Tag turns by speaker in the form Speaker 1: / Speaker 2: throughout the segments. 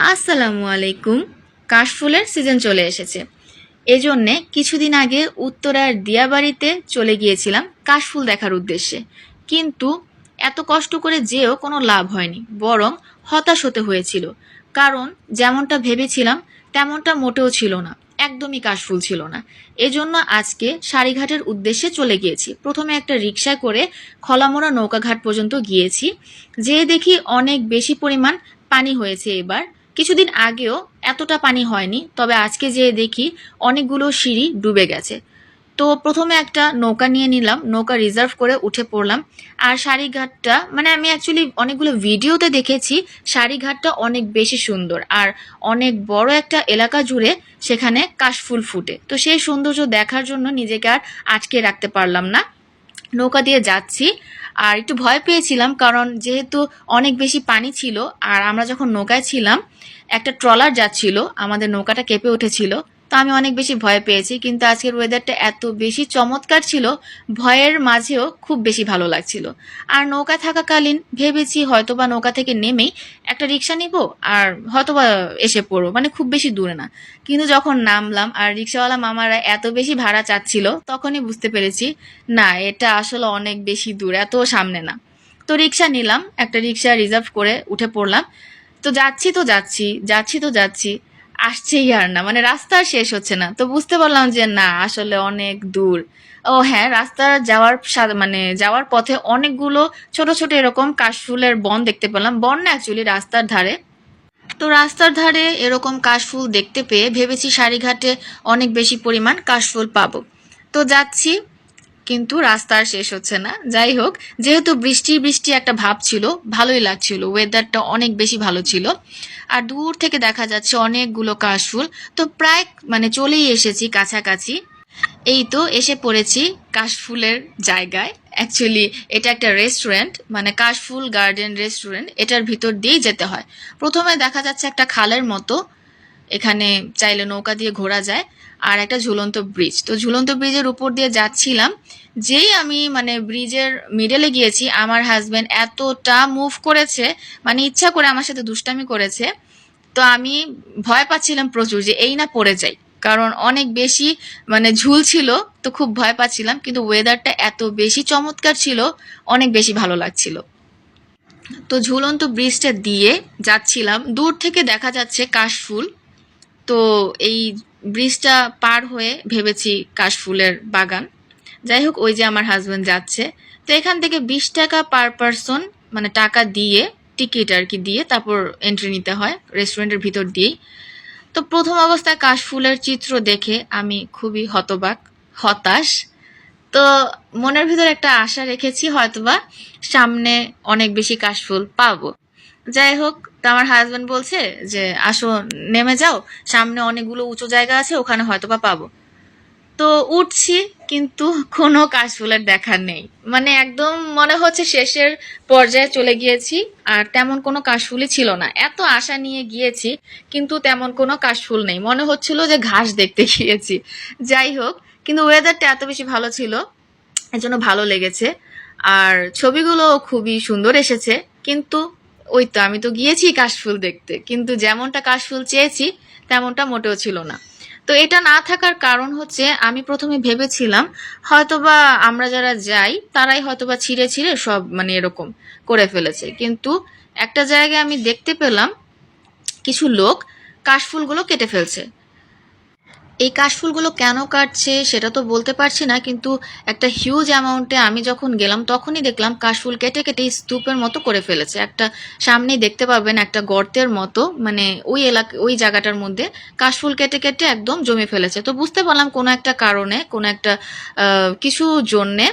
Speaker 1: আসসালামু আলাইকুম। কাশফুলের সিজন চলে এসেছে। এজন্যে কিছুদিন আগে উত্তরার দিয়াবাড়িতে চলে গিয়েছিলাম কাশফুল দেখার উদ্দেশ্যে। কিন্তু এত কষ্ট করে যেও কোনো লাভ হয়নি, বরং হতাশ হতে হয়েছিল। কারণ যেমনটা ভেবেছিলাম তেমনটা মোটেও ছিল না, একদমই কাশফুল ছিল না। এজন্য আজকে সারিঘাটের উদ্দেশ্যে চলে গিয়েছি। প্রথমে একটা রিকশায় করে খলামোড়া নৌকাঘাট পর্যন্ত গিয়েছি। যেয়ে দেখি অনেক বেশি পরিমাণ পানি হয়েছে এবার। কিছুদিন আগেও এতটা পানি হয়নি, তবে আজকে যেয়ে দেখি অনেকগুলো সিঁড়ি ডুবে গেছে। তো প্রথমে একটা নৌকা নিয়ে নিলাম, নৌকা রিজার্ভ করে উঠে পড়লাম। আর সারিঘাটটা মানে আমি অ্যাকচুয়ালি অনেকগুলো ভিডিওতে দেখেছি সারিঘাটটা অনেক বেশি সুন্দর, আর অনেক বড় একটা এলাকা জুড়ে সেখানে কাশফুল ফুটে। তো সেই সৌন্দর্য দেখার জন্য নিজেকে আর আটকে রাখতে পারলাম না, নৌকা দিয়ে যাচ্ছি। আর একটু ভয় পেয়েছিলাম, কারণ যেহেতু অনেক বেশি পানি ছিল, আর আমরা যখন নৌকায় ছিলাম একটা ট্রলার যাচ্ছিল, আমাদের নৌকাটা কেঁপে উঠেছিল। তো আমি অনেক বেশি ভয় পেয়েছি, কিন্তু আজকের ওয়েদারটা এত বেশি চমৎকার ছিল, ভয়ের মাঝেও খুব বেশি ভালো লাগছিল। আর নৌকায় থাকাকালীন ভেবেছি হয়তোবা নৌকা থেকে নেমেই একটা রিক্সা নিব, আর হয়তোবা এসে পড়বো, মানে খুব বেশি দূরে না। কিন্তু যখন নামলাম আর রিক্সাওয়ালা মামারা এত বেশি ভাড়া চাচ্ছিল, তখনই বুঝতে পেরেছি না, এটা আসলে অনেক বেশি দূর, এত সামনে না। তো রিক্সা নিলাম, একটা রিক্সা রিজার্ভ করে উঠে পড়লাম। তো যাচ্ছি তো যাচ্ছি, যাচ্ছি তো যাচ্ছি, আসছেই আর না, মানে রাস্তা আর শেষ হচ্ছে না। তো বুঝতে পারলাম যে না, আসলে অনেক দূর। ও হ্যাঁ, রাস্তা যাওয়ার মানে যাওয়ার পথে অনেকগুলো ছোট ছোট এরকম কাশফুলের বন দেখতে পেলাম, বন না অ্যাকচুয়ালি রাস্তার ধারে। তো রাস্তার ধারে এরকম কাশফুল দেখতে পেয়ে ভেবেছি সারিঘাটে অনেক বেশি পরিমাণ কাশফুল পাবো। তো যাচ্ছি, কিন্তু রাস্তা আর শেষ হচ্ছে না। যাই হোক, যেহেতু বৃষ্টি বৃষ্টি একটা ভাব ছিল, ভালোই লাগছিল, ওয়েদারটা অনেক বেশি ভালো ছিল। আর দূর থেকে দেখা যাচ্ছে অনেকগুলো কাশফুল। তো প্রায় মানে চলেই এসেছি কাছাকাছি। এই তো এসে পড়েছি কাশফুলের জায়গায়। অ্যাকচুয়ালি এটা একটা রেস্টুরেন্ট, মানে কাশফুল গার্ডেন রেস্টুরেন্ট, এটার ভিতর দিয়েই যেতে হয়। প্রথমে দেখা যাচ্ছে একটা খালের মতো, এখানে চাইলে নৌকা দিয়ে ঘোরা যায়। আর একটা ঝুলন্ত ব্রিজ, তো ঝুলন্ত ব্রিজের উপর দিয়ে যাচ্ছিলাম। যেই আমি মানে ব্রিজের মিডলে গিয়েছি, আমার হাজবেন্ড এতটা মুভ করেছে, মানে ইচ্ছা করে আমার সাথে দুষ্টামি করেছে। তো আমি ভয় পাচ্ছিলাম প্রচুর যে এই না পড়ে যাই, কারণ অনেক বেশি মানে ঝুল ছিল। তো খুব ভয় পাচ্ছিলাম, কিন্তু ওয়েদারটা এত বেশি চমৎকার ছিল, অনেক বেশি ভালো লাগছিল। তো ঝুলন্ত ব্রিজটা দিয়ে যাচ্ছিলাম, দূর থেকে দেখা যাচ্ছে কাশফুল। তো এই ব্রিজটা পার হয়ে ভেবেছি কাশফুলের বাগান। যাই হোক, ওই যে আমার হাজবেন্ড যাচ্ছে। তো এখান থেকে 20 টাকা পার পারসন, মানে টাকা দিয়ে, টিকিট আর কি দিয়ে তারপর এন্ট্রি নিতে হয় রেস্টুরেন্টের ভিতর দিয়েই। তো প্রথম অবস্থায় কাশফুলের চিত্র দেখে আমি খুবই হতবাক, হতাশ। তো মনের ভিতর একটা আশা রেখেছি হয়তোবা সামনে অনেক বেশি কাশফুল পাবো। যাই হোক, তো আমার হাজবেন্ড বলছে যে আসো, নেমে যাও, সামনে অনেকগুলো উঁচু জায়গা আছে, ওখানে হয়তোবা পাবো। তো উঠছি, কিন্তু কোনো কাশফুলের দেখা নেই। মানে একদম মনে হচ্ছে শেষের পর্যায়ে চলে গিয়েছি, আর তেমন কোনো কাশফুলই ছিল না। এত আশা নিয়ে গিয়েছি, কিন্তু তেমন কোনো কাশফুল নেই, মনে হচ্ছিল যে ঘাস দেখতে গিয়েছি। যাই হোক, কিন্তু ওয়েদারটা এত বেশি ভালো ছিল, এর জন্য ভালো লেগেছে। আর ছবিগুলো খুবই সুন্দর এসেছে। কিন্তু ওই তো, আমি তো গিয়েছি কাশফুল দেখতে, কিন্তু যেমনটা কাশফুল চেয়েছি তেমনটা মোটেও ছিল না। তো এটা না থাকার কারণ হচ্ছে, আমি প্রথমে ভেবেছিলাম হয়তোবা আমরা যারা যাই তারাই হয়তোবা ছিঁড়ে ছিঁড়ে সব মানে এরকম করে ফেলেছে। কিন্তু একটা জায়গায় আমি দেখতে পেলাম কিছু লোক কাশফুলগুলো কেটে ফেলছে। এই কাশফুলগুলো কেন কাটছে সেটা তো বলতে পারছি না, কিন্তু একটা হিউজ অ্যামাউন্টে আমি যখন গেলাম তখনই দেখলাম কাশফুল কেটে কেটে স্তূপের মতো করে ফেলেছে। একটা সামনেই দেখতে পাবেন একটা গর্তের মতো, মানে ওই এলাকা ওই জায়গাটার মধ্যে কাশফুল কেটে কেটে একদম জমে ফেলেছে। তো বুঝতে পারলাম কোনো একটা কারণে, কোনো একটা কিছু জন্যে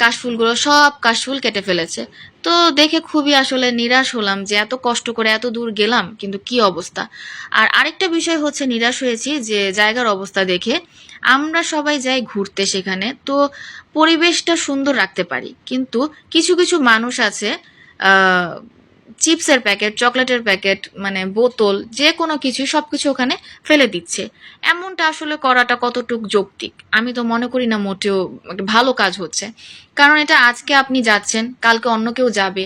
Speaker 1: কাশফুলগুলো সব কাশফুল কেটে ফেলেছে। তো দেখে খুবই আসলে নিরাশ হলাম যে এত কষ্ট করে এত দূর গেলাম, কিন্তু কি অবস্থা। আর আরেকটা বিষয় হচ্ছে, নিরাশ হয়েছি যে জায়গার অবস্থা দেখে। আমরা সবাই যাই ঘুরতে সেখানে, তো পরিবেশটা সুন্দর রাখতে পারি, কিন্তু কিছু কিছু মানুষ আছে আহ চিপসের প্যাকেট, চকলেটের প্যাকেট, মানে বোতল, যে কোনো কিছু সবকিছু ওখানে ফেলে দিচ্ছে। এমনটা আসলে করাটা কতটুক যৌক্তিক আমি তো মনে করি না, মোটেও একটা ভালো কাজ হচ্ছে। কারণ এটা আজকে আপনি যাচ্ছেন, কালকে অন্য কেউ যাবে,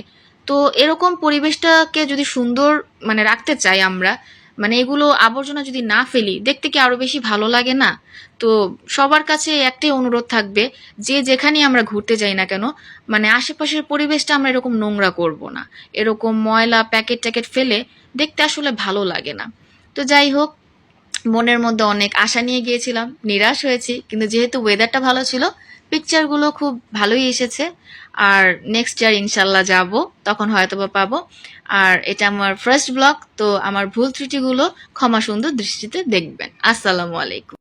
Speaker 1: তো এরকম পরিবেশটাকে যদি সুন্দর মানে রাখতে চাই আমরা, মানে এগুলো আবর্জনা যদি না ফেলি, দেখতে কি আরো বেশি ভালো লাগে না? তো সবার কাছে একটাই অনুরোধ থাকবে, যে যেখানেই আমরা ঘুরতে যাই না কেন, মানে আশেপাশের পরিবেশটা আমরা এরকম নোংরা করব না। এরকম ময়লা প্যাকেট ট্যাকেট ফেলে দেখতে আসলে ভালো লাগে না। তো যাই হোক, মনের মধ্যে অনেক আশা নিয়ে গিয়েছিলাম, নিরাশ হয়েছি, কিন্তু যেহেতু ওয়েদারটা ভালো ছিল, পিকচারগুলো খুব ভালোই এসেছে। আর নেক্সট ইয়ার ইনশাল্লাহ যাব, তখন হয়তোবা পাবো। আর এটা আমার ফার্স্ট ব্লগ, তো আমার ভুল ত্রুটিগুলো ক্ষমা সুন্দর দৃষ্টিতে দেখবেন। আসসালামু আলাইকুম।